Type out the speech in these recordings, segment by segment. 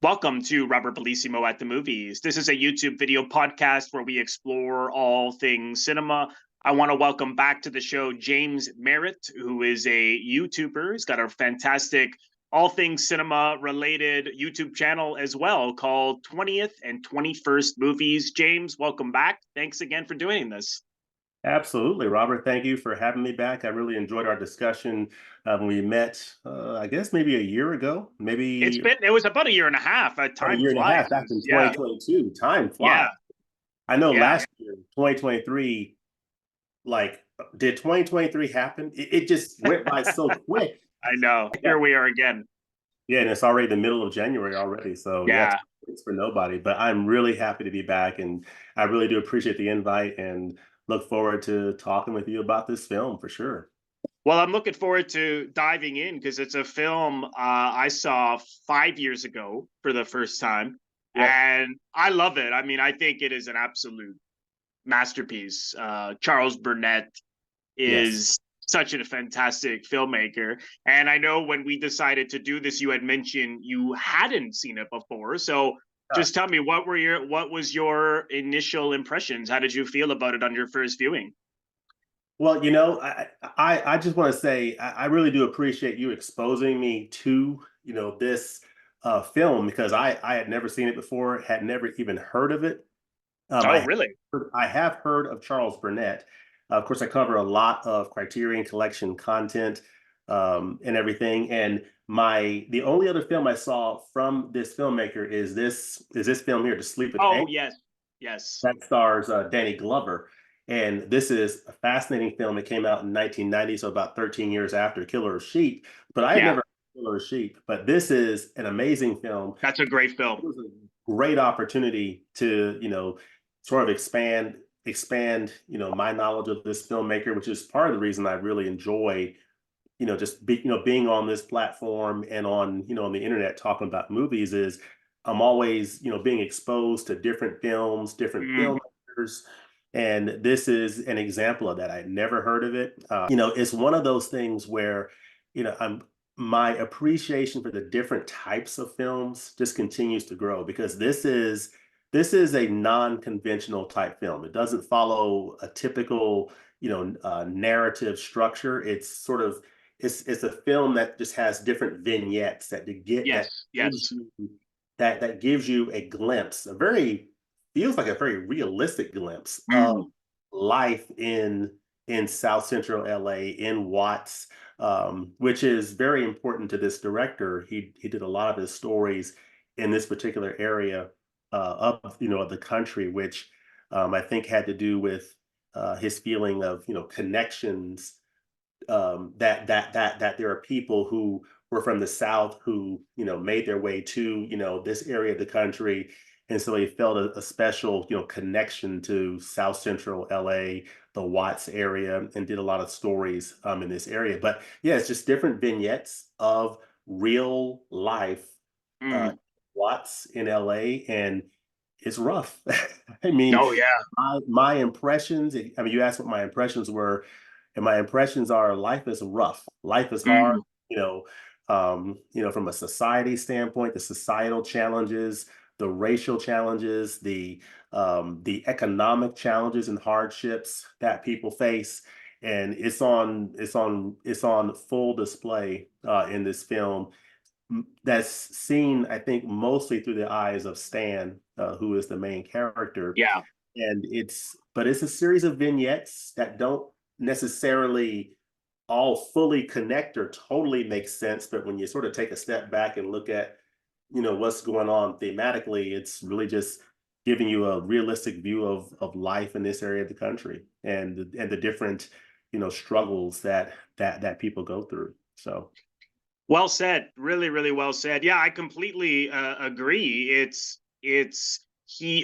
Welcome to Robert Bellissimo at the Movies. This is a YouTube video podcast where we explore all things cinema. I want to welcome back to the show James Merritt, who is a YouTuber. He's got a fantastic all things cinema related YouTube channel as well called 20th and 21st Movies. James, welcome back. Thanks again for doing this. Absolutely, Robert. Thank you for having me back. I really enjoyed our discussion when we met, I guess maybe a year ago, maybe It was about a year and a half. about a Time year and a half flies. back in Yeah. 2022. Time Yeah. flies. I know Yeah. last year, 2023, like, did 2023 happen? It just went by so quick. I know. Yeah. Here we are again. Yeah, and it's already the middle of January already. So, yes, Yeah. it's for nobody. But I'm really happy to be back. And I really do appreciate the invite and look forward to talking with you about this film for sure. Well, I'm looking forward to diving in because it's a film I saw 5 years ago for the first time, Yeah. and I love it. I mean, I think it is an absolute masterpiece. Charles Burnett Yes. is such a fantastic filmmaker, and I know when we decided to do this, you had mentioned you hadn't seen it before. So, just tell me what was your initial impressions? How did you feel about it on your first viewing? Well, I just want to say I really do appreciate you exposing me to this film because I had never seen it before, had never even heard of it. Oh, really? I have heard of Charles Burnett. Of course, I cover a lot of Criterion Collection content and everything. And the only other film I saw from this filmmaker is this film here, To Sleep with Oh, Angels, yes, yes, that stars Danny Glover. And this is a fascinating film. It came out in 1990, so about 13 years after Killer of Sheep. But I had yeah. never heard of Killer of Sheep. But this is an amazing film. That's a great It film. was a great opportunity to, sort of expand, my knowledge of this filmmaker, which is part of the reason I really enjoy, being on this platform and on the internet talking about movies is I'm always, being exposed to different films, different Mm, filmmakers. And this is an example of that. I'd never heard of it. It's one of those things where, I'm my appreciation for the different types of films just continues to grow because this is a non-conventional type film. It doesn't follow a typical, narrative structure. It's a film that just has different vignettes yes, gives yes. you that gives you a glimpse, a very feels like a very realistic glimpse of Mm, life in South Central LA in Watts, which is very important to this director. He did a lot of his stories in this particular area of the country, which I think had to do with his feeling of connections, that there are people who were from the South who made their way to this area of the country, and so he felt a special connection to South Central LA, the Watts area, and did a lot of stories in this area. But yeah, it's just different vignettes of real life uh, mm. Watts in LA, and it's rough. I mean, Oh, yeah. my impressions. I mean, you asked what my impressions were, and my impressions are life is rough. Life is hard. Mm, From a society standpoint, the societal challenges, the racial challenges, the economic challenges and hardships that people face, and it's on full display in this film that's seen, I think, mostly through the eyes of Stan, who is the main character. yeah. And it's a series of vignettes that don't necessarily all fully connect or totally make sense. But when you sort of take a step back and look at, what's going on thematically, it's really just giving you a realistic view of life in this area of the country and the different, struggles that people go through. So Well said. Really, really well said. Yeah, I completely agree.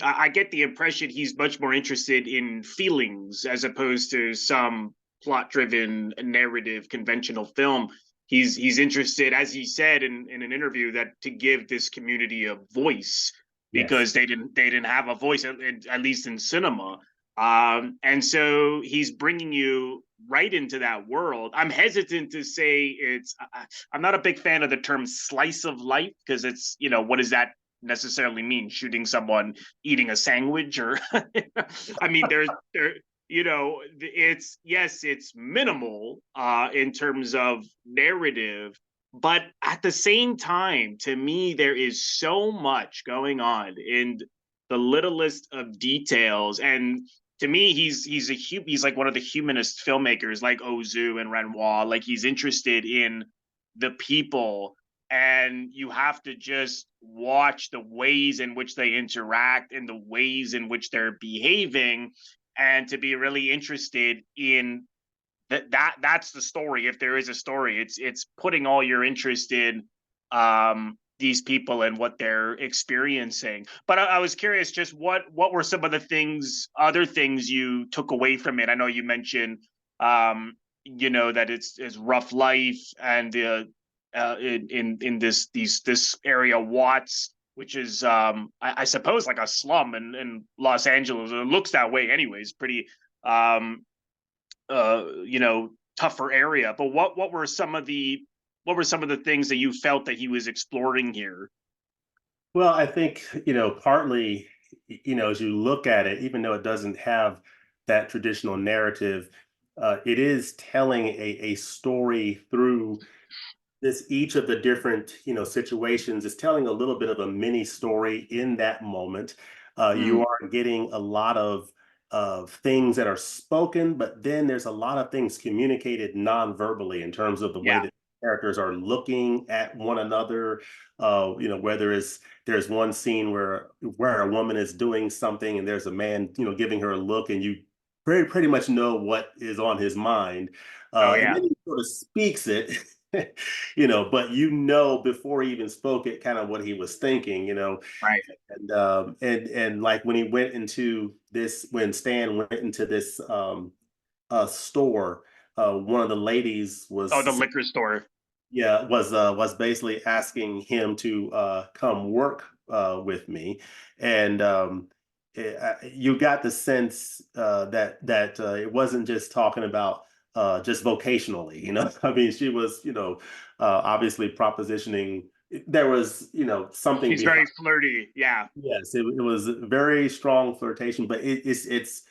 I get the impression he's much more interested in feelings as opposed to some plot-driven narrative conventional film. He's interested, as he said in an interview, that to give this community a voice yes. because they didn't have a voice at least in cinema. And so he's bringing you right into that world. I'm hesitant to say I'm not a big fan of the term slice of life because it's, what does that necessarily mean shooting someone eating a sandwich or I mean there you know, it's yes, it's minimal in terms of narrative, but at the same time, to me, there is so much going on in the littlest of details. And to me, he's like one of the humanist filmmakers, like Ozu and Renoir. Like he's interested in the people, and you have to just watch the ways in which they interact and the ways in which they're behaving, and to be really interested in that's the story. If there is a story, it's putting all your interest in these people and what they're experiencing. But I was curious, just what were some of the other things you took away from it? I know you mentioned, you know, that it's rough life, and in this area, Watts, which is I suppose like a slum in Los Angeles. It looks that way, anyways. Pretty um, you know, tougher area. But what were some of the things that you felt that he was exploring here? Well, I think, partly, as you look at it, even though it doesn't have that traditional narrative, it is telling a story through this each of the different situations is telling a little bit of a mini story in that moment. You Mm, are getting a lot of things that are spoken, but then there's a lot of things communicated non-verbally in terms of the way yeah. that characters are looking at one another. Whether it's there's one scene where a woman is doing something and there's a man giving her a look, and you pretty much know what is on his mind, Oh and yeah. then he sort of speaks it. But before he even spoke it, kind of what he was thinking, Right. and like when he went into this, when Stan went into this store, one of the ladies Oh, the was, liquor store. yeah, was basically asking him to come work with me, and you got the sense that it wasn't just talking about just vocationally. I mean, she was, obviously propositioning. There was, something She's behind. very flirty. Yeah. Yes, it was very strong flirtation, but it's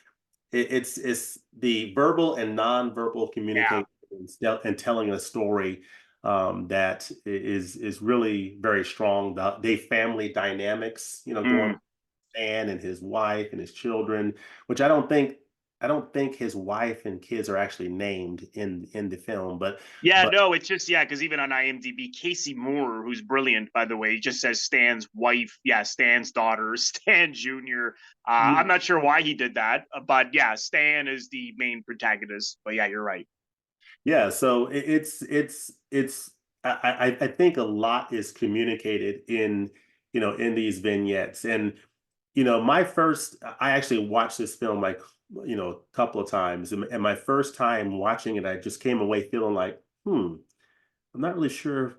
the verbal and nonverbal Yeah. communication and telling a story that is really very strong. The family dynamics, going Mm. Stan and his wife and his children, which I don't think his wife and kids are actually named in the film, but Yeah, but no, it's just yeah, because even on IMDb, Kaycee Moore, who's brilliant, by the way, just says Stan's wife, yeah, Stan's daughter, Stan Jr. I'm not sure why he did that, but yeah, Stan is the main protagonist. But yeah, you're right. yeah, so it's I think a lot is communicated in these vignettes. And my first I actually watched this film like a couple of times, and my first time watching it, I just came away feeling like, I'm not really sure.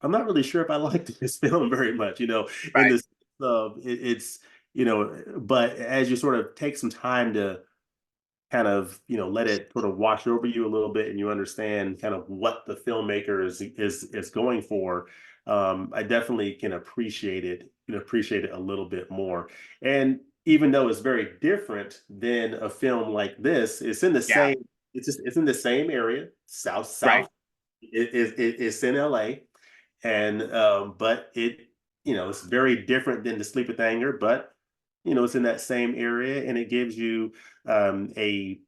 I'm not really sure if I liked this film very much. In Right. this, it's but as you sort of take some time to kind of let it sort of wash over you a little bit, and you understand kind of what the filmmaker is going for, I definitely can appreciate it a little bit more. And even though it's very different than a film like this, Yeah. it's in the same area, Right. south. It's in LA, and but it's very different than The Sleep with Anger, but it's in that same area, and it gives you a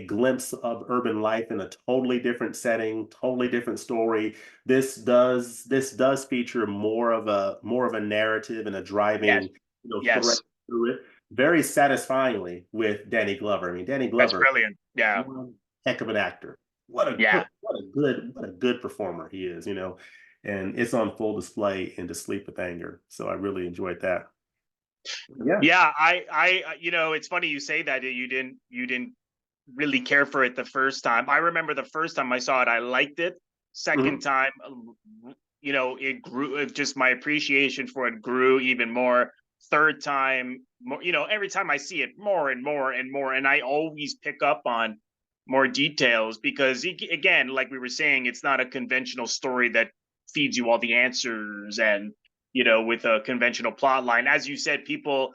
glimpse of urban life in a totally different setting, totally different story. This does feature more of a narrative and a Yes. driving thread Yes. through it, very satisfyingly with Danny Glover. I mean, Danny That's Glover, brilliant. Yeah. one heck of an actor. Yeah. What a good performer he is, and it's on full display in To Sleep with Anger. So I really enjoyed that. Yeah. Yeah. You know, it's funny you say that you didn't really care for it the first time. I remember the first time I saw it, I liked it. Second Mhm. time, you know, it grew. Just my appreciation for it grew even more. Third time, more, you know, every time I see it, more and more and more, and I always pick up on more details because, again, like we were saying, it's not a conventional story that feeds you all the answers and with a conventional plot line. As you said, people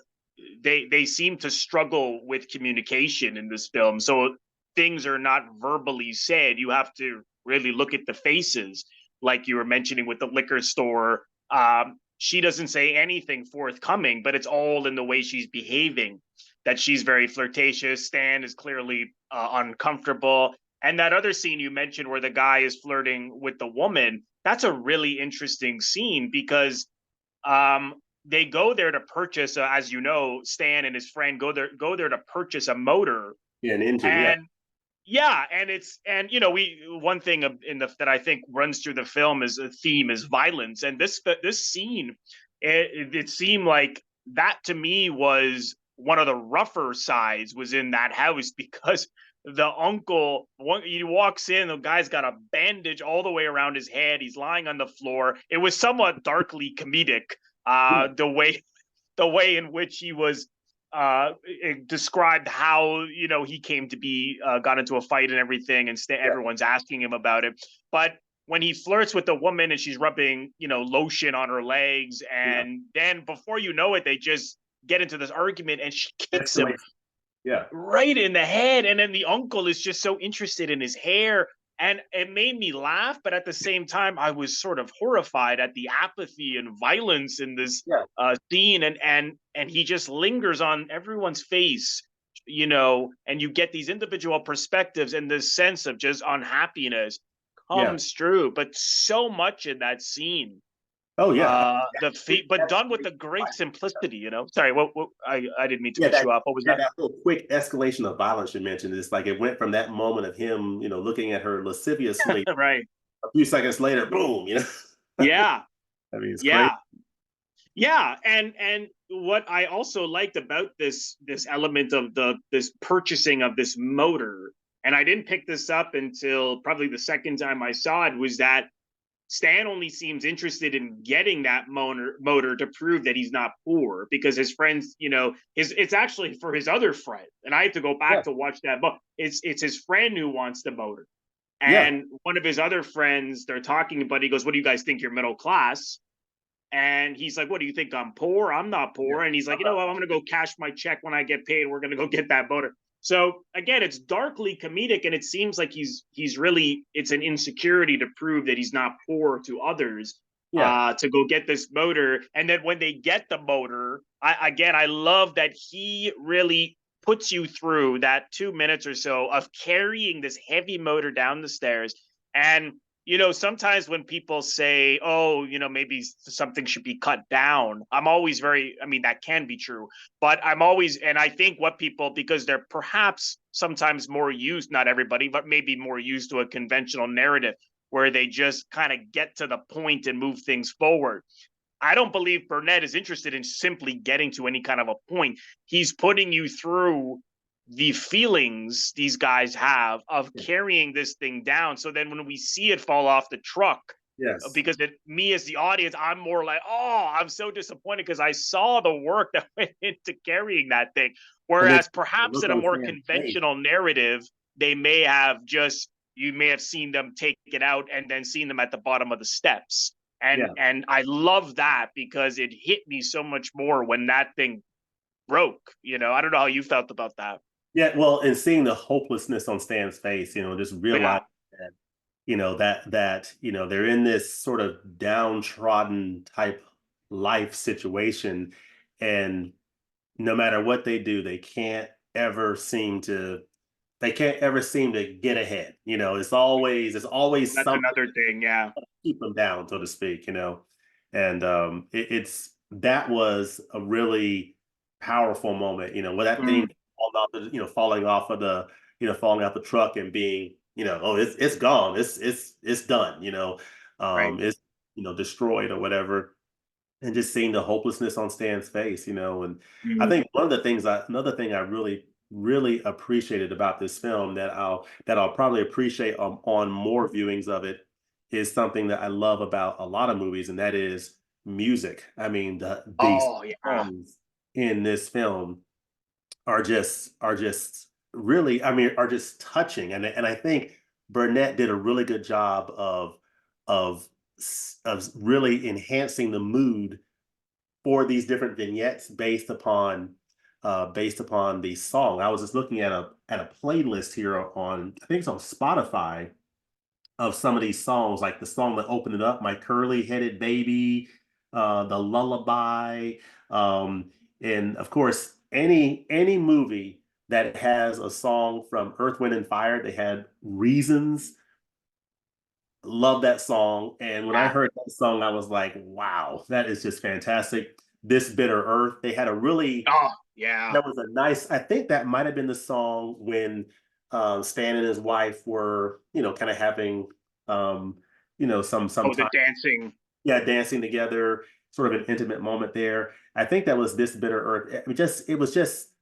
they seem to struggle with communication in this film. So things are not verbally said. You have to really look at the faces, like you were mentioning with the liquor store. She doesn't say anything forthcoming, but it's all in the way she's behaving. That she's very flirtatious. Stan is clearly uncomfortable. And that other scene you mentioned where the guy is flirting with the woman, that's a really interesting scene because they go there to purchase, as you know, Stan and his friend go there to purchase a motor, Yeah, an engine. Yeah. and yeah, and it's and we one thing in the that I think runs through the film is a theme is violence, and this scene, it seemed like that to me was one of the rougher sides was in that house because the uncle he walks in, the guy's got a bandage all the way around his head, he's lying on the floor. It was somewhat darkly comedic, Yeah. the way in which he was described how he came to be got into a fight and everything, and Yeah. everyone's asking him about it. But when he flirts with the woman and she's rubbing lotion on her legs, Yeah. and then before you know it, they just get into this argument and she kicks him Escalation. Yeah. right in the head. And then the uncle is just so interested in his hair. And it made me laugh, but at the same time, I was sort of horrified at the apathy and violence in this Yeah. scene. And he just lingers on everyone's face, and you get these individual perspectives, and this sense of just unhappiness Yeah. comes through. But so much in that scene, Oh yeah. but done with a great simplicity. Sorry, what I didn't mean to Yeah, cut that you off. What was yeah, that? that little quick escalation of violence you mentioned, it's like it went from that moment of him, looking at her lasciviously, Right. a few seconds later, boom. Yeah. I mean, it's crazy. Yeah. Yeah, and what I also liked about this element of this purchasing of this motor, and I didn't pick this up until probably the second time I saw it, was that Stan only seems interested in getting that motor to prove that he's not poor, because his friends, it's actually for his other friend, and I had to go Yeah. back to watch that book. It's his friend who wants the motor, Yeah. and one of his other friends, they're talking about. He goes, "What do you guys think? You're middle class?" And he's like, "What do you think? I'm poor? I'm not Yeah. poor." And he's like, "You know what? I'm going to go cash my check when I get paid. We're going to go get that motor." So again, it's darkly comedic, and it seems like he's really, it's an insecurity to prove that he's not poor to others, Yeah. to go get this motor. And then when they get the motor, I love that he really puts you through that 2 minutes or so of carrying this heavy motor down the stairs. And sometimes when people say, "Oh, maybe something should be cut down," I'm always I mean, that can be true, but and I think what people, because they're perhaps sometimes more used, not everybody, but maybe more used to a conventional narrative where they just kind of get to the point and move things forward. I don't believe Burnett is interested in simply getting to any kind of a point. He's putting you through the feelings these guys have of Yeah. carrying this thing down. So then when we see it fall off the truck, Yes. because me as the audience, I'm more like, "Oh, I'm so disappointed because I saw the work that went into carrying that thing." And then Whereas the perhaps look in a on more Stan's face. conventional narrative, they may have just you may have seen them take it out and then seen them at the bottom of the steps. And Yeah. and I love that because it hit me so much more when that thing broke. I don't know how you felt about that. Yeah. Well, and seeing the hopelessness on Stan's face, just Yeah. realize that, they're in this sort of downtrodden type life situation, and no matter what they do, ever seem to they can't ever seem to get ahead. It's always That's something another thing. Yeah. to keep them down, so to speak. And that was a really powerful moment, where that thing Mm, falling off the truck and being, oh, it's gone, it's done, right. it's destroyed or whatever, and just seeing the hopelessness on Stan's face. And I Mm. think another thing I really, really appreciated about this film that I'll probably appreciate on more viewings of it is something that I love about a lot of movies, and that is music. I mean, these Oh, yeah. songs in this film are just really, I mean, are just touching. And I think Burnett did a really good job of of really enhancing the mood for these different vignettes based upon the song. I was just looking at a playlist here on, I think it's on Spotify, of some of these songs, like the song that opened it up, "My Curly Headed Baby," the lullaby, and of course, any movie that has a song from Earth, Wind and Fire. They had Reasons. Love that song. And when I Yeah. heard that song, I was like, wow, that is just fantastic. This Bitter Earth. They had a really Oh, yeah. That was a nice, I think that might have been the song when Stan and his wife were, kind of having some Oh, the time, dancing. yeah, dancing together, sort of an intimate moment there. I think that was This Bitter Earth. It was just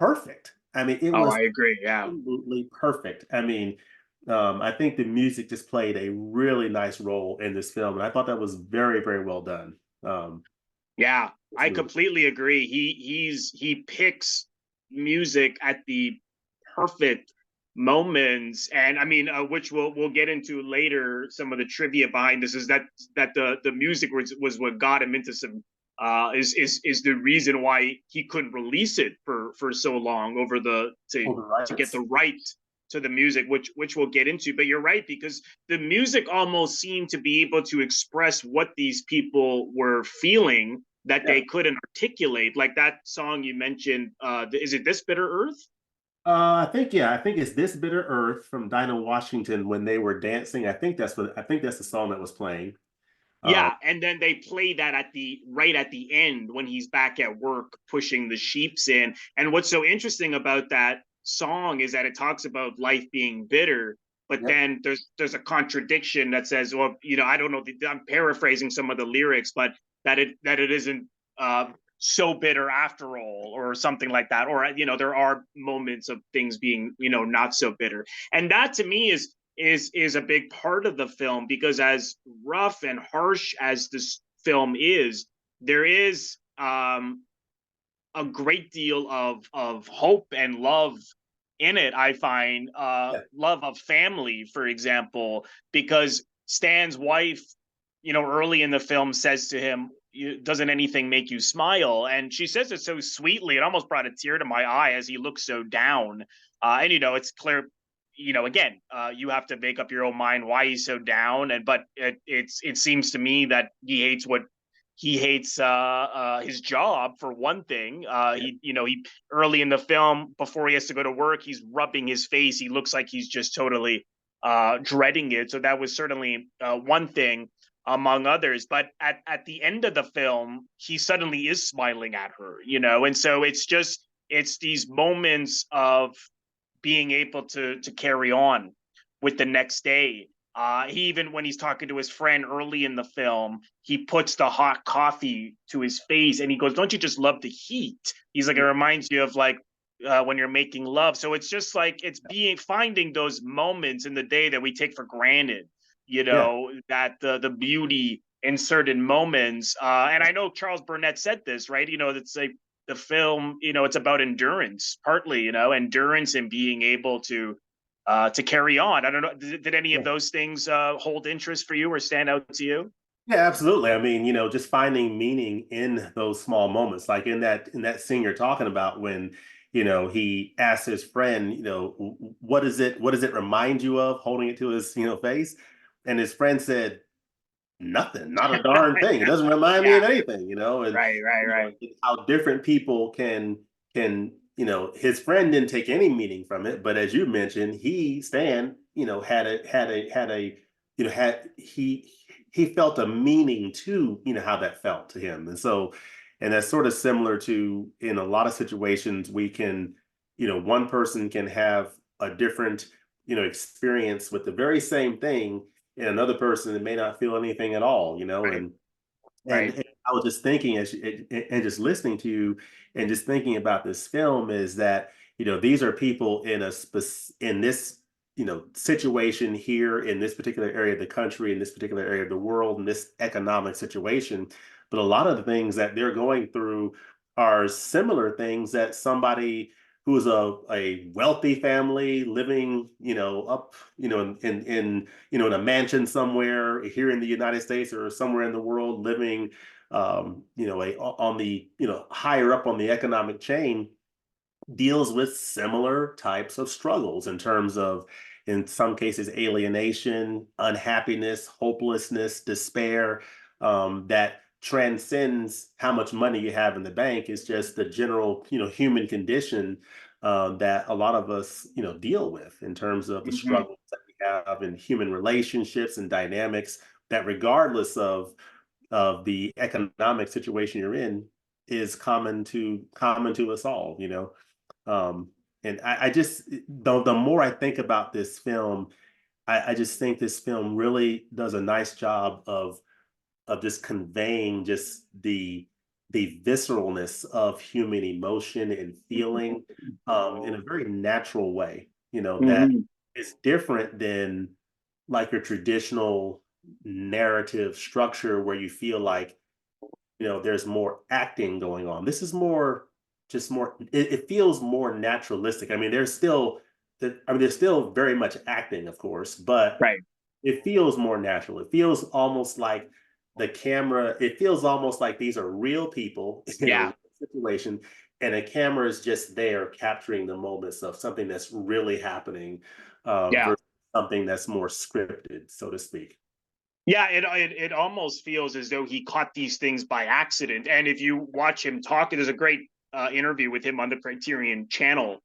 perfect. I mean, it Oh, was I agree. Yeah. absolutely perfect. I mean, I think the music just played a really nice role in this film, and I thought that was very, very well done. Yeah, This I movie. completely agree. He picks music at the perfect moments, and I mean, which we'll get into later. Some of the trivia behind this is that the music was what got him into some is the reason why he couldn't release it for so long over the Oh, the to get the rights. right to the music, which we'll get into. But you're right, because the music almost seemed to be able to express what these people were feeling that Yeah. they couldn't articulate. Like that song you mentioned, is it This Bitter Earth? I think it's "This Bitter Earth" from Dinah Washington when they were dancing. I think that's the song that was playing. Uh, Yeah, and then they play that at the right at the end when he's back at work pushing the sheeps in. And what's so interesting about that song is that it talks about life being bitter, but yep. then there's a contradiction that says, well, I don't know, I'm paraphrasing some of the lyrics, but that it isn't so bitter after all, or something like that. Or there are moments of things being not so bitter, and that to me is a big part of the film, because as rough and harsh as this film is, there is a great deal of hope and love in it. I find Yeah. love of family, for example, because Stan's wife, early in the film says to him, "Doesn't anything make you smile?" And she says it so sweetly, it almost brought a tear to my eye as he looks so down. And it's clear, again, you have to make up your own mind why he's so down. And but it seems to me that he hates his job, for one thing. Yeah. He early in the film, before he has to go to work, he's rubbing his face. He looks like he's just totally dreading it. So that was certainly one thing among others. But at the end of the film, he suddenly is smiling at her, and so it's these moments of being able to carry on with the next day. He, even when he's talking to his friend early in the film, he puts the hot coffee to his face and he goes, "Don't you just love the heat?" He's like, "It reminds you of like when you're making love." So it's just like it's being finding those moments in the day that we take for granted. Yeah. That the beauty in certain moments. And I know Charles Burnett said this, right? It's like the film, it's about endurance, partly, endurance and being able to carry on. I don't know. Did any of Yeah. those things hold interest for you or stand out to you? Yeah, absolutely. I mean, just finding meaning in those small moments, like in that scene you're talking about when, he asks his friend, what does it remind you of, holding it to his, face? And his friend said, nothing, not a darn thing. It doesn't remind me Yeah. of anything, and Right. Right. Right. how different people can, his friend didn't take any meaning from it, but as you mentioned, Stan, had a, had he felt a meaning to, how that felt to him. And that's sort of similar to, in a lot of situations, we can, one person can have a different, experience with the very same thing, and another person that may not feel anything at all, Right. Right. and I was just thinking and just listening to you and just thinking about this film is that, these are people in this, situation here in this particular area of the country, in this particular area of the world, in this economic situation. But a lot of the things that they're going through are similar things that somebody who is a wealthy family living, up, in a mansion somewhere here in the United States or somewhere in the world, living, on the, higher up on the economic chain, deals with similar types of struggles in terms of, in some cases, alienation, unhappiness, hopelessness, despair, that transcends how much money you have in the bank. Is just the general, human condition that a lot of us, deal with in terms of the Hmm. struggles that we have in human relationships and dynamics that, regardless of the economic situation you're in, is common to us all. um, and I just, the more I think about this film, I just think this film really does a nice job of just conveying just the visceralness of human emotion and feeling, in a very natural way. That Hmm. is different than like your traditional narrative structure where you feel like, there's more acting going on. This is more, just more, it feels more naturalistic. I mean, there's still very much acting, of course, but Right. it feels more natural. It feels almost like it feels almost like these are real people in a Yeah. real situation, and a camera is just there capturing the moments of something that's really happening, Yeah. versus something that's more scripted, so to speak. Yeah, it almost feels as though he caught these things by accident. And if you watch him talk, there's a great interview with him on the Criterion Channel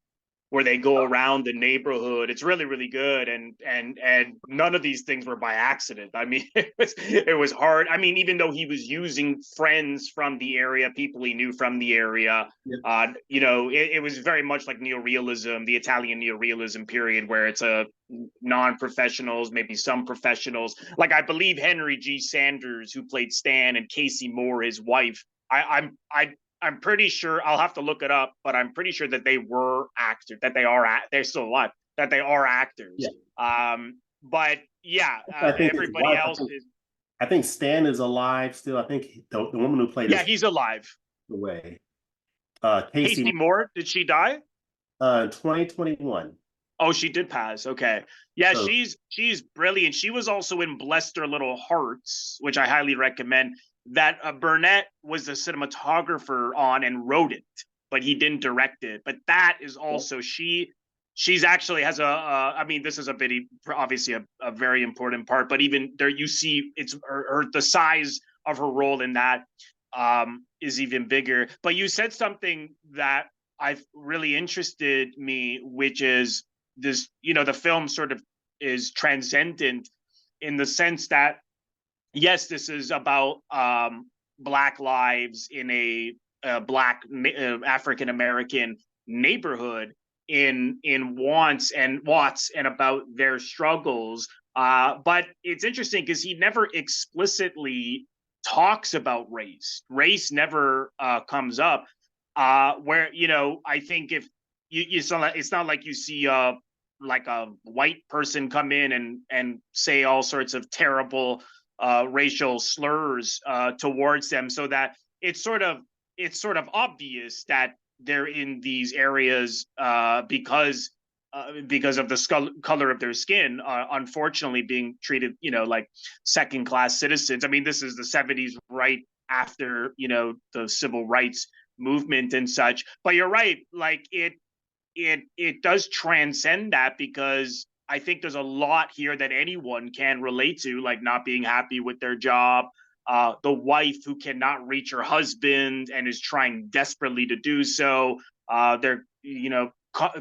where they go around the neighborhood. It's really, really good, and none of these things were by accident. I mean, it was hard. I mean, even though he was using friends from the area, people he knew from the area, Yeah. it was very much like neorealism, the Italian neorealism period, where it's a non-professionals, maybe some professionals. Like I believe Henry G. Sanders, who played Stan, and Kaycee Moore, his wife. I'm pretty sure, I'll have to look it up, but I'm pretty sure that they were actors, that they're still alive, that they are actors. Yeah. But yeah, I think his everybody wife, else is. I think Stan is alive still. I think the woman who played Yeah, his he's alive. away. Casey, Kaycee Moore, did she die? 2021. Oh, she did pass. Okay. Yeah, So she's brilliant. She was also in Blessed Her Little Hearts, which I highly recommend. That Burnett was the cinematographer on and wrote it, but he didn't direct it. But that is also she's actually has I mean, this is a very obviously a very important part, but even there you see it's the size of her role in that is even bigger. But you said something that I've really interested me, which is this, the film sort of is transcendent in the sense that, yes, this is about black lives in a black African American neighborhood in Watts and about their struggles. But it's interesting because he never explicitly talks about race. Race never comes up. Where I think if you saw, it's not like you see like a white person come in and say all sorts of terrible racial slurs towards them, so that it's sort of obvious that they're in these areas because of the color of their skin, unfortunately being treated, like second class citizens. I mean, this is the 70s, right after the civil rights movement and such. But you're right, like it does transcend that, because I think there's a lot here that anyone can relate to, like not being happy with their job, the wife who cannot reach her husband and is trying desperately to do so. Their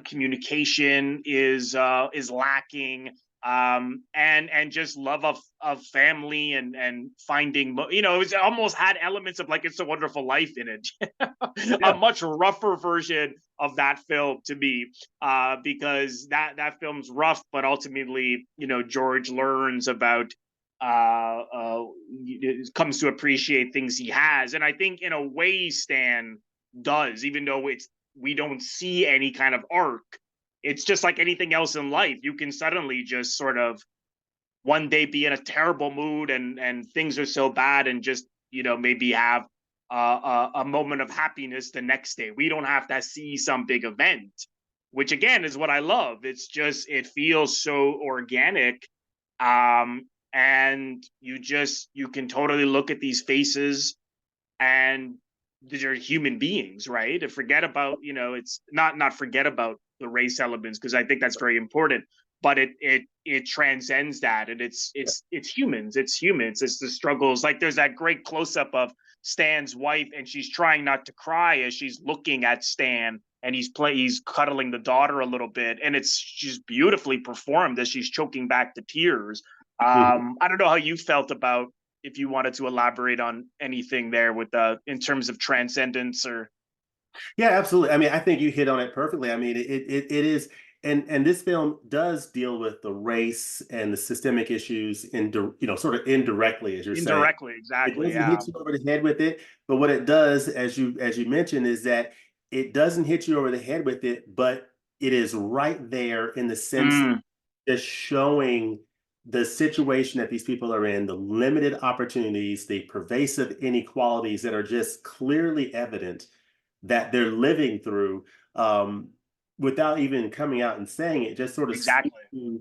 communication is lacking, and just love of family and finding, it almost had elements of like It's a Wonderful Life in it. A yeah, much rougher version of that film to me, because that film's rough, but ultimately, George learns about, comes to appreciate things he has, and I think in a way Stan does, even though we don't see any kind of arc. It's just like anything else in life. You can suddenly just sort of one day be in a terrible mood, and things are so bad, and just maybe have a moment of happiness the next day. We don't have to see some big event, which again is what I love. It's just it feels so organic, and you can totally look at these faces, and these are human beings, right? And forget about, it's not forget about the race elements, because I think that's very important, but it transcends that, and it's humans. It's humans. It's the struggles. Like there's that great close up of Stan's wife, and she's trying not to cry as she's looking at Stan, and he's cuddling the daughter a little bit, and it's just beautifully performed as she's choking back the tears. I don't know how you felt about, if you wanted to elaborate on anything there with in terms of transcendence or. Yeah, absolutely. I mean, I think you hit on it perfectly. I mean, it is, and this film does deal with the race and the systemic issues sort of indirectly, as you're saying. Indirectly, It exactly, doesn't yeah. hit you over the head with it, but what it does, as you mentioned, is that it doesn't hit you over the head with it, but it is right there in the sense Mm, just showing the situation that these people are in, the limited opportunities, the pervasive inequalities that are just clearly evident that they're living through, without even coming out and saying it. Just sort of speak exactly, to,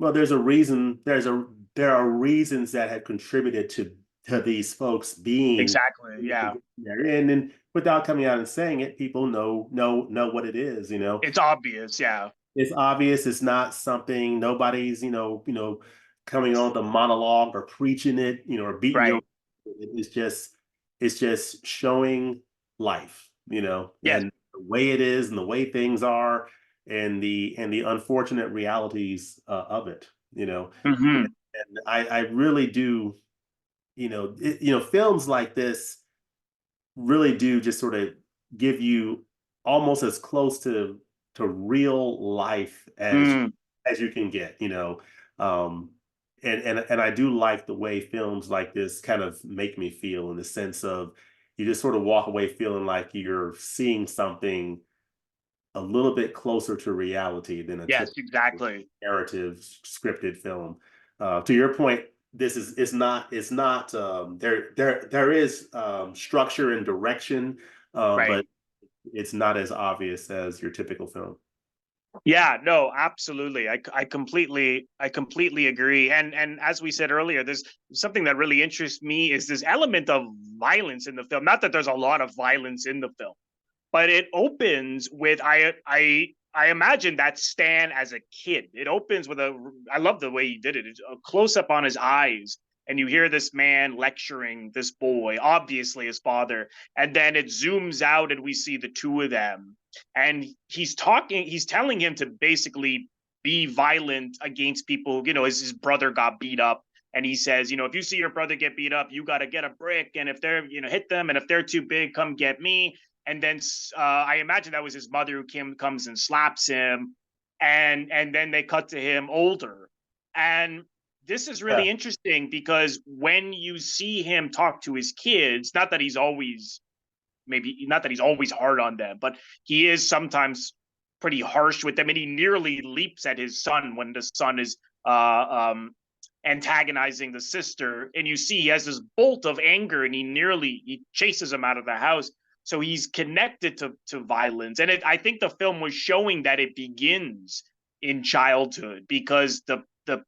well, there's a reason. There are reasons that have contributed to these folks being exactly, in the yeah. position they're in, and without coming out and saying it, people know what it is. It's obvious, yeah. It's obvious. It's not something nobody's coming on the monologue or preaching it, or beating your. Right. It's just showing life, Yes. and the way it is, and the way things are, and the unfortunate realities of it. Hmm. And I really do, films like this really do just sort of give you almost as close to real life Mm, as you can get. Um, and I do like the way films like this kind of make me feel, in the sense of you just sort of walk away feeling like you're seeing something a little bit closer to reality than a yes, typical exactly. narrative scripted film. To your point, this is it's not there is structure and direction, Right. but it's not as obvious as your typical film. Yeah, no, absolutely. I completely agree. And as we said earlier, there's something that really interests me is this element of violence in the film. Not that there's a lot of violence in the film, but it opens with I imagine that Stan as a kid. It opens with I love the way he did it. It's a close up on his eyes, and you hear this man lecturing this boy, obviously his father, and then it zooms out and we see the two of them, and he's telling him to basically be violent against people. As his brother got beat up, and he says, if you see your brother get beat up, you got to get a brick, and if they're, hit them, and if they're too big, come get me. And then I imagine that was his mother who comes and slaps him, and then they cut to him older. And this is Yeah, really interesting because when you see him talk to his kids, not that he's always maybe not that he's always hard on them, but he is sometimes pretty harsh with them, and he nearly leaps at his son when the son is antagonizing the sister, and you see he has this bolt of anger, and he chases him out of the house. So he's connected to violence, and I think the film was showing that it begins in childhood because the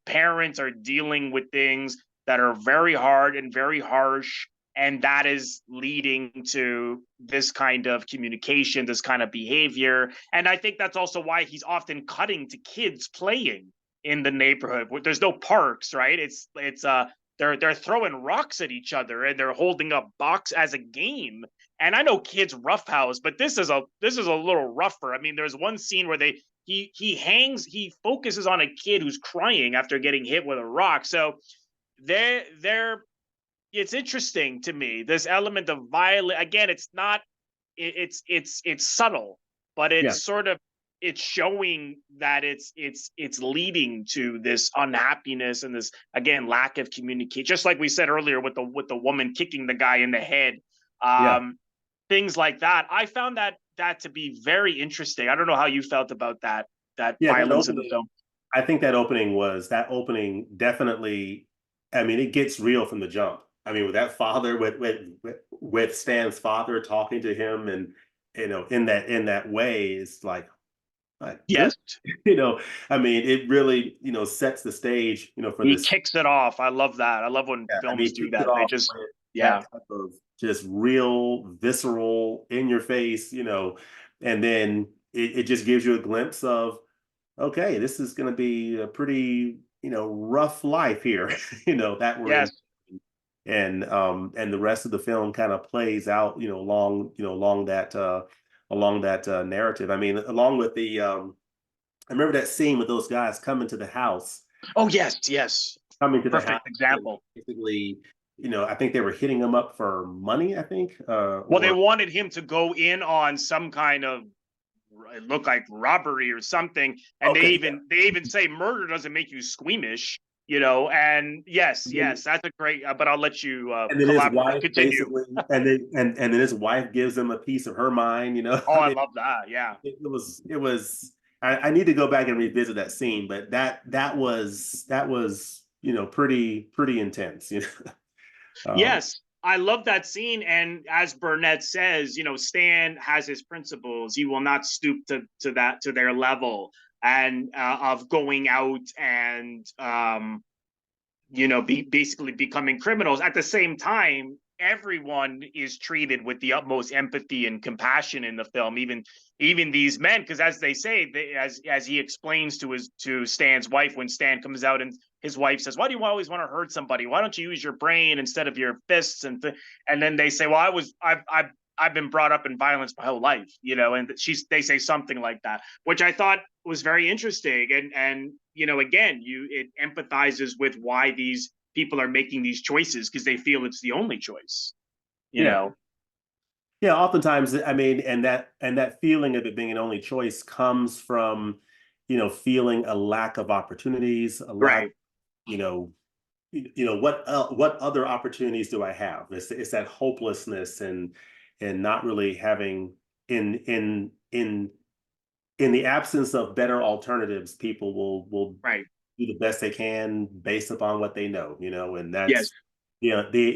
parents are dealing with things that are very hard and very harsh, and that is leading to this kind of communication, this kind of behavior. And I think that's also why he's often cutting to kids playing in the neighborhood. There's no parks, right? They're throwing rocks at each other, and they're holding up box as a game. And I know kids roughhouse, but this is a little rougher. I mean, there's one scene where he focuses on a kid who's crying after getting hit with a rock. So they're it's interesting to me, this element of violence. Again, it's not it's subtle, but yeah, it's showing that it's leading to this unhappiness and this, again, lack of communication, just like we said earlier with the woman kicking the guy in the head. yeah, um Things like that, I found that to be very interesting. I don't know how you felt about that yeah. That violence in the opening, film. I think that opening definitely. I mean, it gets real from the jump. I mean, with that father, with Stan's father talking to him, and in that way, it's like, my Yes, goodness, you know, I mean, it really, sets the stage, for he this. kicks it off. I love that. I love when Yeah, I films mean, do kicks it that. They off just, with yeah, that type of just real, visceral, in your face, and then it just gives you a glimpse of, okay, this is going to be a pretty, rough life here, that we're in, yes, and the rest of the film kind of plays out, along that narrative. I mean, along with I remember that scene with those guys oh yes, yes, coming to the house, perfect and example. basically, I think they were hitting him up for money, I think, Well, they or wanted him to go in on some kind of, it looked like robbery or something, and they okay, yeah. even they even say murder doesn't make you squeamish, you know. And yes, And then, yes, that's a great. But I'll let you and then his collaborate. wife Continue. basically, and then his wife gives him a piece of her mind. Oh, I I mean, love that. Yeah. it was. I need to go back and revisit that scene, but that was pretty intense. Um, Yes, I love that scene. And as Burnett says, Stan has his principles. He will not stoop to their level and of going out and basically becoming criminals. At the same time, everyone is treated with the utmost empathy and compassion in the film, even these men, because as they say, as he explains to Stan's wife when Stan comes out, and his wife says, "Why do you always want to hurt somebody? Why don't you use your brain instead of your fists?" And then they say, "Well, I've been brought up in violence my whole life, and they say something like that, which I thought was very interesting. And again, it empathizes with why these people are making these choices because they feel it's the only choice, you yeah, know. yeah. Oftentimes, I mean, and that feeling of it being an only choice comes from, feeling a lack of opportunities, a lack, Right, you know, what other opportunities do I have? It's that hopelessness, and not really having, in in in in the absence of better alternatives, people will right. do the best they can based upon what they know, and Yes. that's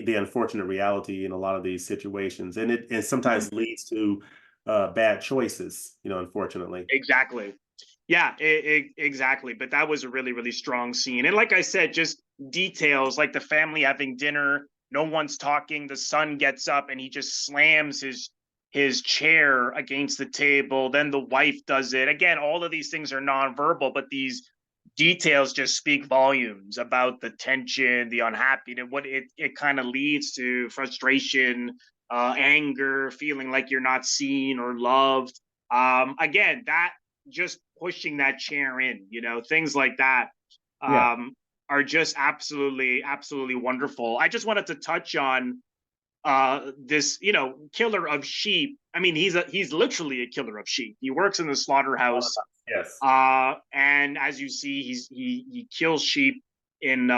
the unfortunate reality in a lot of these situations, and it Mhm. sometimes leads to bad choices, unfortunately. Exactly. Yeah, exactly. But that was a really, really strong scene. And like I said, just details like the family having dinner, no one's talking, the son gets up and he just slams his chair against the table. Then the wife does it. Again, all of these things are nonverbal, but these details just speak volumes about the tension, the unhappiness, what it kind of leads to: frustration, anger, feeling like you're not seen or loved. Again, that just pushing that chair in, things like that Yeah. um, are just absolutely, absolutely wonderful. I just wanted to touch on this, killer of sheep. I mean, he's literally a killer of sheep. He works in the slaughterhouse, Yes. and as you see, he kills sheep in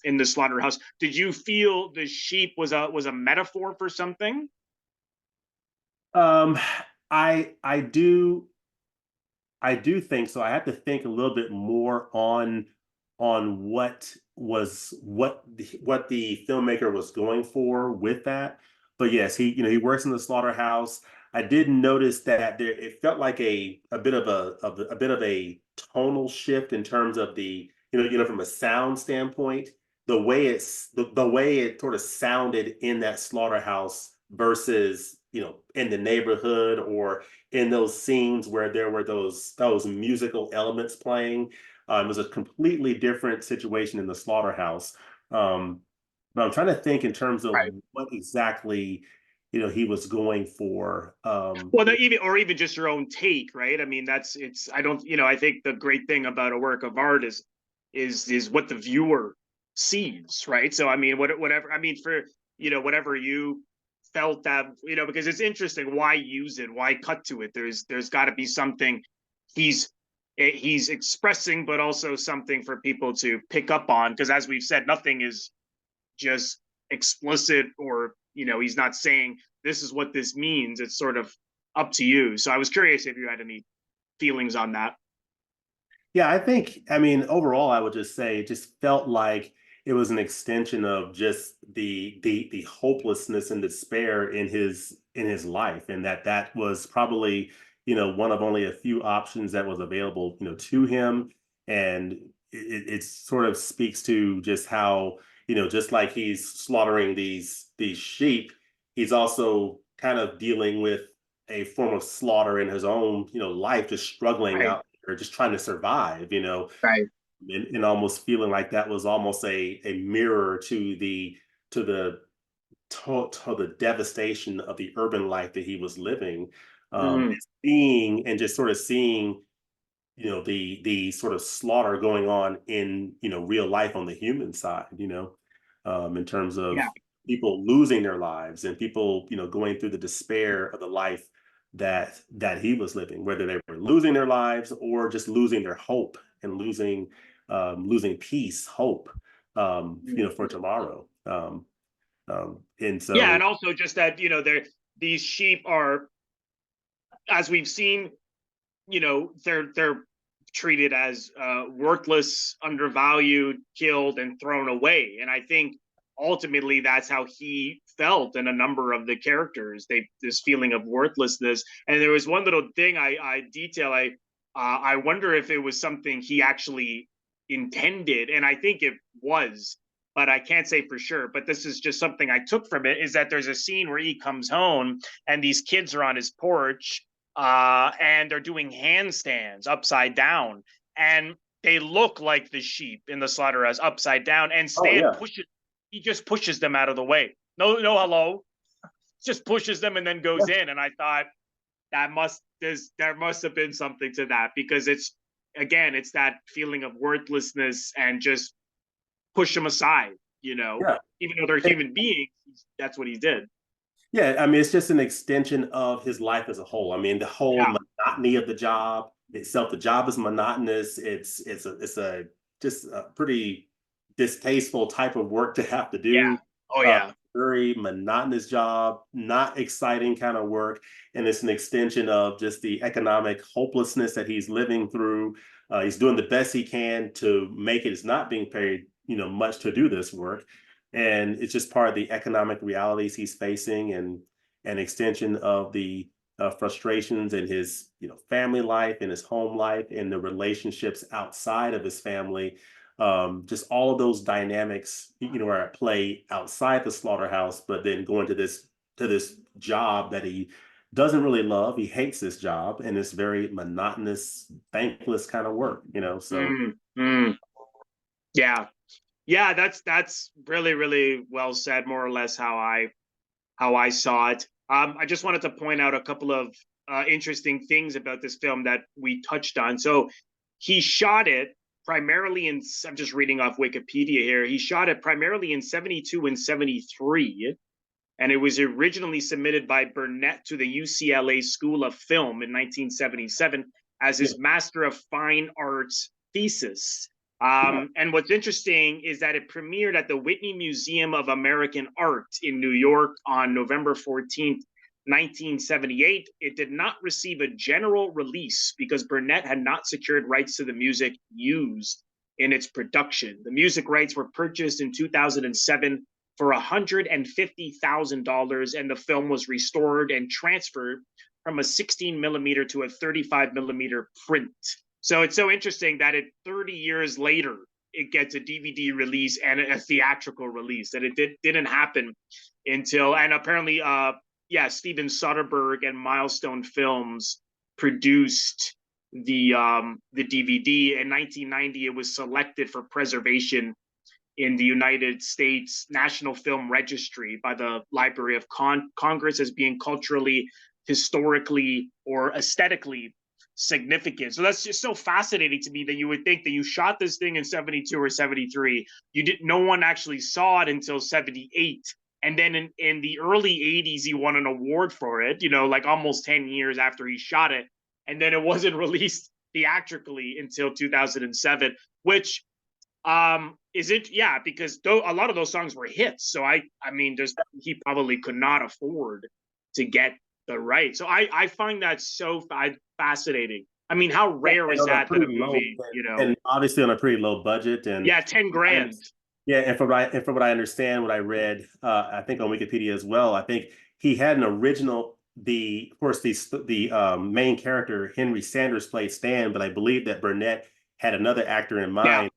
in the slaughterhouse. Did you feel the sheep was a metaphor for something? Um, I do think so. I have to think a little bit more on what the filmmaker was going for with that. But yes, he works in the slaughterhouse. I did notice that it felt like a bit of a tonal shift in terms of the, from a sound standpoint, the way it sort of sounded in that slaughterhouse versus, in the neighborhood, or in those scenes where there were those musical elements playing. It was a completely different situation in the slaughterhouse. But I'm trying to think in terms of Right. what exactly, he was going for. Well, even just your own take, right? I mean, that's it's. I don't, I think the great thing about a work of art is what the viewer sees, right? So, I mean, whatever. I mean, for whatever you felt that, because it's interesting. Why use it? Why cut to it? There's got to be something he's he's expressing, but also something for people to pick up on. Because as we've said, nothing is just explicit, or he's not saying this is what this means. It's sort of up to you. So I was curious if you had any feelings on that. Yeah, I think, I mean, overall, I would just say it just felt like it was an extension of just the hopelessness and despair in his life, and that was probably, one of only a few options that was available, to him. And it sort of speaks to just how, just like he's slaughtering these sheep, he's also kind of dealing with a form of slaughter in his own, life, just struggling Right. out or just trying to survive, Right. and almost feeling like that was almost a mirror to the to the devastation of the urban life that he was living. Hmm. And seeing and just sort of seeing, the sort of slaughter going on in, real life on the human side, in terms Yeah. of people losing their lives and people, going through the despair of the life that he was living, whether they were losing their lives or just losing their hope and losing peace, hope, for tomorrow. And Yeah, so, and also just that these sheep are, as we've seen, they're treated as worthless, undervalued, killed, and thrown away. And I think ultimately that's how he felt in a number of the characters. This feeling of worthlessness. And there was one little thing I detail. I wonder if it was something he actually intended, and I think it was, but I can't say for sure. But this is just something I took from it: is that there's a scene where he comes home and these kids are on his porch, and they're doing handstands upside down, and they look like the sheep in the slaughterhouse upside down. And oh Stan yeah, pushes, he just pushes them out of the way. No, no, hello, just pushes them and then yeah, goes in. And I thought there must have been something to that, because it's, again, it's that feeling of worthlessness and just push them aside. yeah. Even though they're human beings, that's what he did. Yeah, I mean, it's just an extension of his life as a whole. I mean, the whole Yeah, monotony of the job itself. The job is monotonous. It's a just a pretty distasteful type of work to have to yeah, do. oh yeah. Very monotonous job, not exciting kind of work, and it's an extension of just the economic hopelessness that he's living through. He's doing the best he can to make it. It's not being paid, much to do this work, and it's just part of the economic realities he's facing, and an extension of the frustrations in his, family life and his home life and the relationships outside of his family. Just all of those dynamics, are at play outside the slaughterhouse, but then going to this job that he doesn't really love. He hates this job, and it's very monotonous, thankless kind of work. So Mm, mm, yeah. Yeah, that's really, really well said. More or less how I saw it. I just wanted to point out a couple of interesting things about this film that we touched on. So he shot it primarily in. I'm just reading off Wikipedia here. He shot it primarily in '72 and '73, and it was originally submitted by Burnett to the UCLA School of Film in 1977 as yeah, his Master of Fine Arts thesis. yeah, And what's interesting is that it premiered at the Whitney Museum of American Art in New York on November 14th, 1978. It did not receive a general release because Burnett had not secured rights to the music used in its production. The music rights were purchased in 2007 for $150,000, and the film was restored and transferred from a 16 millimeter to a 35 millimeter print. So it's so interesting that 30 years later, it gets a DVD release and a theatrical release. That didn't happen until, and apparently, yeah, Steven Soderbergh and Milestone Films produced the DVD in 1990. It was selected for preservation in the United States National Film Registry by the Library of Congress as being culturally, historically, or aesthetically significant. So that's just so fascinating to me, that you would think that you shot this thing in '72 or '73. No one actually saw it until '78. And then in the early '80s, he won an award for it, like almost 10 years after he shot it. And then it wasn't released theatrically until 2007, which is it, yeah, because a lot of those songs were hits. So I mean, he probably could not afford to get the right. So I find that so fascinating. I mean, how rare and is on a that pretty a low, movie, and obviously on a pretty low budget, and yeah, 10 I grand. Yeah, and from what I understand, what I read, I think on Wikipedia as well, I think he had an original. Of course, the main character Henry Sanders played Stan, but I believe that Burnett had another actor in Yeah, mind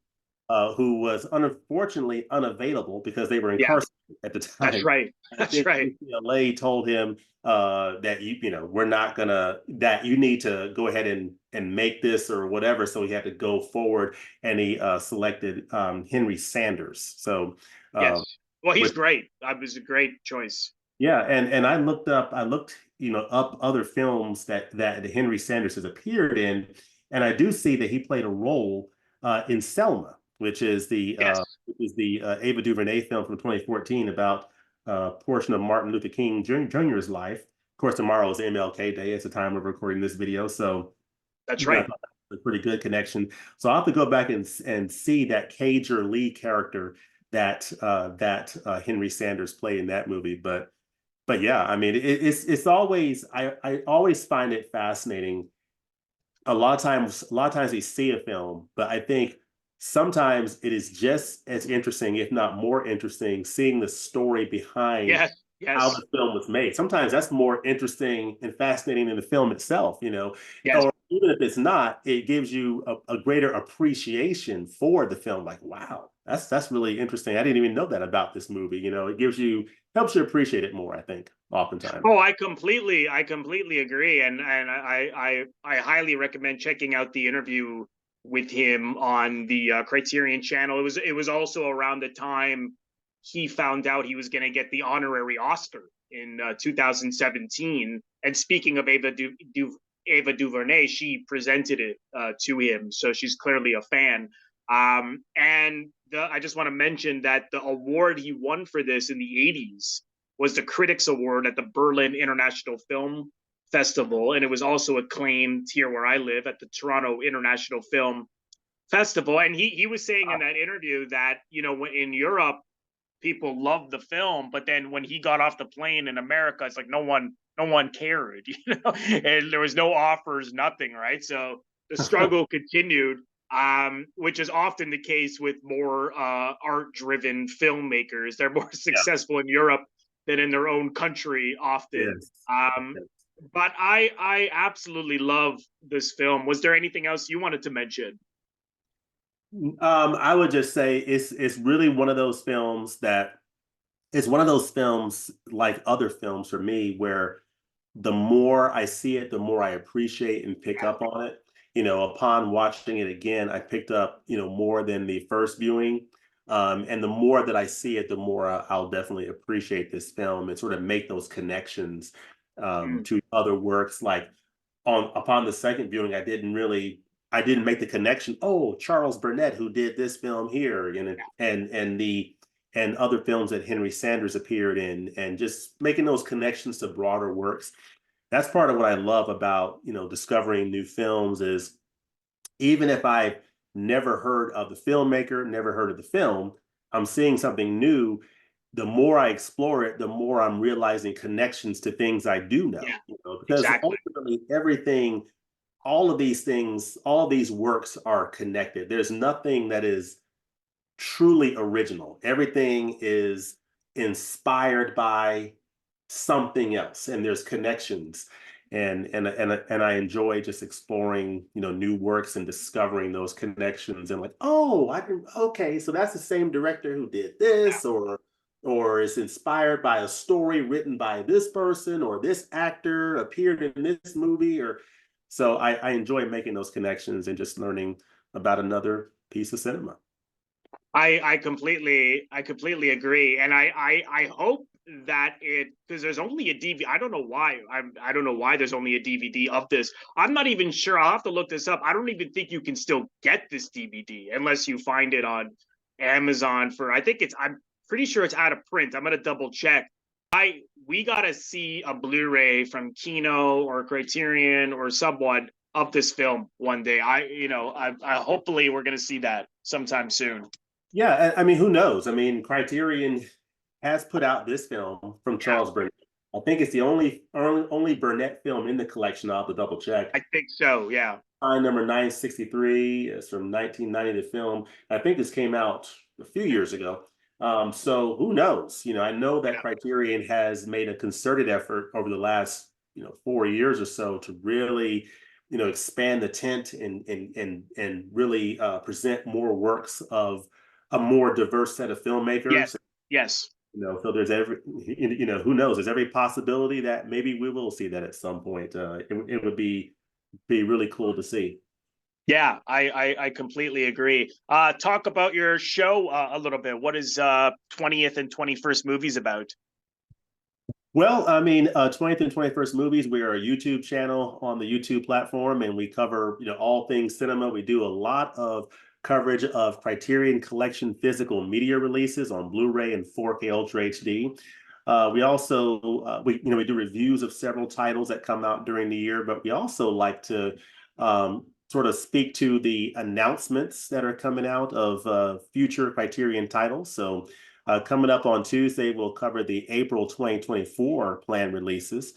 who was unfortunately unavailable because they were yeah, incarcerated at the that's time. right. I That's think right. UCLA told him that we're not gonna that you need to go ahead and make this or whatever. So he had to go forward, and he selected Henry Sanders. So uh, Yes. Well, he's with great. That was a great choice. yeah, and I looked up other films that Henry Sanders has appeared in, and I do see that he played a role in Selma, which is Yes. the Ava DuVernay film from 2014 about a portion of Martin Luther King Jr.'s life. Of course, tomorrow is MLK Day at the time of recording this video, so That's I right. thought that was a pretty good connection. So I'll have to go back and see that Cager Lee character that Henry Sanders played in that movie, but yeah, I mean, it's always I always find it fascinating. A lot of times we see a film, but I think sometimes it is just as interesting, if not more interesting, seeing the story behind Yes. how Yes. the film was made. Sometimes that's more interesting and fascinating than the film itself, Yes. or even if it's not, it gives you a greater appreciation for the film. Like, wow, that's really interesting. I didn't even know that about this movie. It helps you appreciate it more, I think, oftentimes. Oh, I completely agree, and I highly recommend checking out the interview with him on the Criterion channel. It was also around the time he found out he was going to get the honorary Oscar in 2017. And speaking of Ava DuVernay, she presented it to him, so she's clearly a fan. And I just want to mention that the award he won for this in the '80s was the Critics Award at the Berlin International Film Festival, and it was also acclaimed here where I live at the Toronto International Film Festival. And he was saying in that interview that in Europe people loved the film, but then when he got off the plane in America, it's like no one cared, and there was no offers, nothing, right? So the struggle continued, which is often the case with more art-driven filmmakers. They're more Yeah. successful in Europe than in their own country, often. Yes. Um, but I absolutely love this film. Was there anything else you wanted to mention? I would just say it's really one of those films that it's one of those films like other films for me where the more I see it, the more I appreciate and pick up on it. Upon watching it again, I picked up, more than the first viewing. And the more that I see it, the more I'll definitely appreciate this film and sort of make those connections Mm, to other works. Like upon the second viewing, I didn't make the connection. Oh, Charles Burnett, who did this film here, and other films that Henry Sanders appeared in, and just making those connections to broader works. That's part of what I love about discovering new films is even if I've never heard of the filmmaker, never heard of the film, I'm seeing something new. The more I explore it, the more I'm realizing connections to things I do know. yeah, Because exactly. ultimately everything, all of these things, all of these works are connected. There's nothing that is truly original. Everything is inspired by something else, and there's connections. And I enjoy just exploring, new works and discovering those connections and like, oh, okay, so that's the same director who did this, or it's inspired by a story written by this person, or this actor appeared in this movie, or so I enjoy making those connections and just learning about another piece of cinema. I completely agree, and I hope that it, because there's only a DVD. I don't know why. I don't know why there's only a DVD of this. I'm not even sure. I'll have to look this up. I don't even think you can still get this DVD unless you find it on Amazon for. I think it's. I'm pretty sure it's out of print. I'm gonna double check. We gotta see a Blu-ray from Kino or Criterion or someone of this film one day. I hopefully we're gonna see that sometime soon. Yeah, I mean, who knows? I mean, Criterion has put out this film from Yeah. Charles Burnett. I think it's the only Burnett film in the collection. I'll have to double check. I think so. Yeah. Number 963 is from 1990, the film. I think this came out a few years ago. So who knows? I know that Yeah. Criterion has made a concerted effort over the last, 4 years or so to really, expand the tent and really present more works of a more diverse set of Yes. filmmakers. Yes. So there's who knows? There's every possibility that maybe we will see that at some point. It would be really cool to see. Yeah, I completely agree. Talk about your show a little bit. What is 20th and 21st movies about? Well, I mean, 20th and 21st Movies, we are a YouTube channel on the YouTube platform, and we cover, all things cinema. We do a lot of coverage of Criterion Collection physical media releases on Blu-ray and 4K Ultra HD. We also, we do reviews of several titles that come out during the year, but we also like to sort of speak to the announcements that are coming out of future Criterion titles. So coming up on Tuesday, we'll cover the April 2024 planned releases.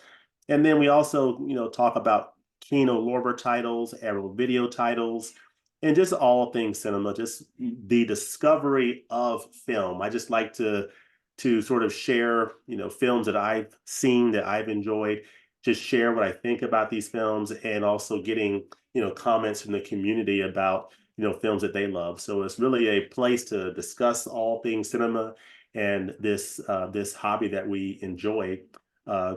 And then we also, talk about Kino Lorber titles, Arrow Video titles, and just all things cinema, just the discovery of film. I just like to sort of share, films that I've seen, that I've enjoyed, just share what I think about these films, and also getting, comments from the community about, films that they love. So it's really a place to discuss all things cinema and this hobby that we enjoy,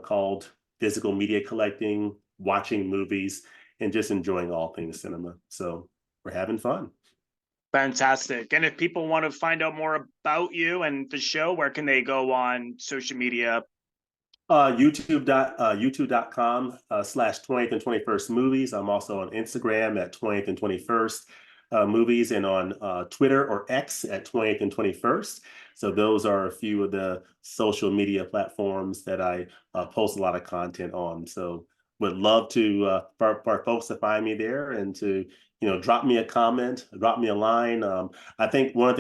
called physical media collecting, watching movies, and just enjoying all things cinema. So we're having fun. Fantastic. And if people want to find out more about you and the show, where can they go on social media? YouTube.com slash 20th and 21st movies. I'm also on Instagram at 20th and 21st movies, and on Twitter or X at 20th and 21st. So those are a few of the social media platforms that I post a lot of content on. So would love to for folks to find me there, and to drop me a comment, drop me a line. I think one of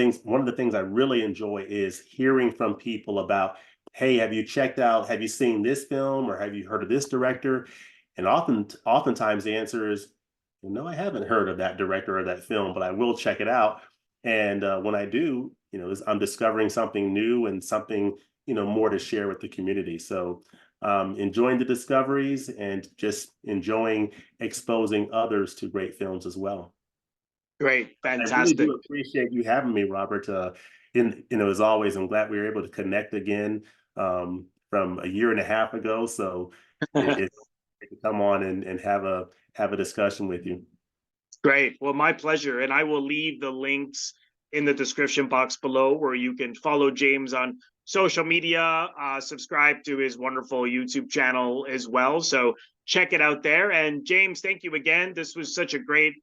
the things I really enjoy is hearing from people about, hey, have you seen this film, or have you heard of this director? And oftentimes the answer is, no, I haven't heard of that director or that film, but I will check it out. And when I do, I'm discovering something new and something, more to share with the community. So enjoying the discoveries, and just enjoying exposing others to great films as well. Great. I really Fantastic. do appreciate you having me, Robert. As always, I'm glad we were able to connect again, from a year and a half ago. So it's great to come on and have a discussion with you. Great. Well, my pleasure. And I will leave the links in the description box below, where you can follow James on social media, subscribe to his wonderful YouTube channel as well. So check it out there. And James, thank you again. This was such a great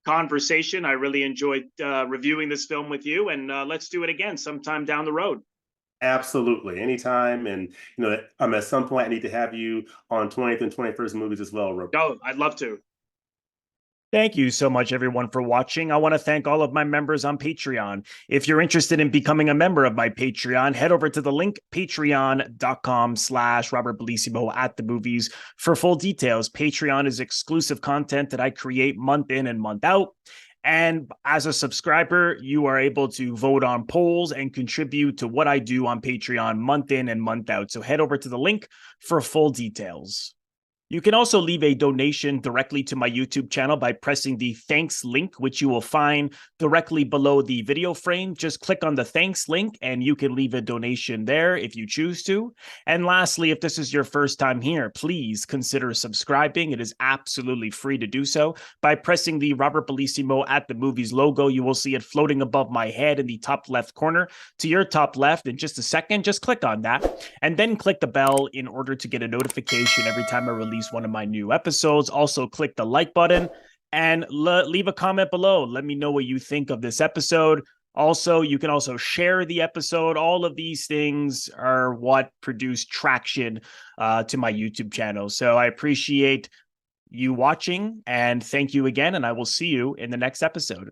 conversation. I really enjoyed reviewing this film with you. And let's do it again sometime down the road. Absolutely, anytime. And at some point I need to have you on 20th and 21st movies as well, Robert. Oh, I'd love to. Thank you so much, everyone, for watching. I want to thank all of my members on Patreon. If you're interested in becoming a member of my Patreon, head over to the link, patreon.com/Robert Bellissimo at the movies, for full details. Patreon is exclusive content that I create month in and month out. And as a subscriber, you are able to vote on polls and contribute to what I do on Patreon month in and month out. So head over to the link for full details. You can also leave a donation directly to my YouTube channel by pressing the thanks link, which you will find directly below the video frame. Just click on the thanks link and you can leave a donation there if you choose to. And lastly, if this is your first time here, please consider subscribing. It is absolutely free to do so. By pressing the Robert Bellissimo at the movies logo, you will see it floating above my head in the top left corner. To your top left, in just a second, just click on that and then click the bell in order to get a notification every time I release one of my new episodes. Also click the like button and leave a comment below. Let me know what you think of this episode. Also, you can also share the episode. All of these things are what produce traction to my YouTube channel. So I appreciate you watching, and thank you again, and I will see you in the next episode.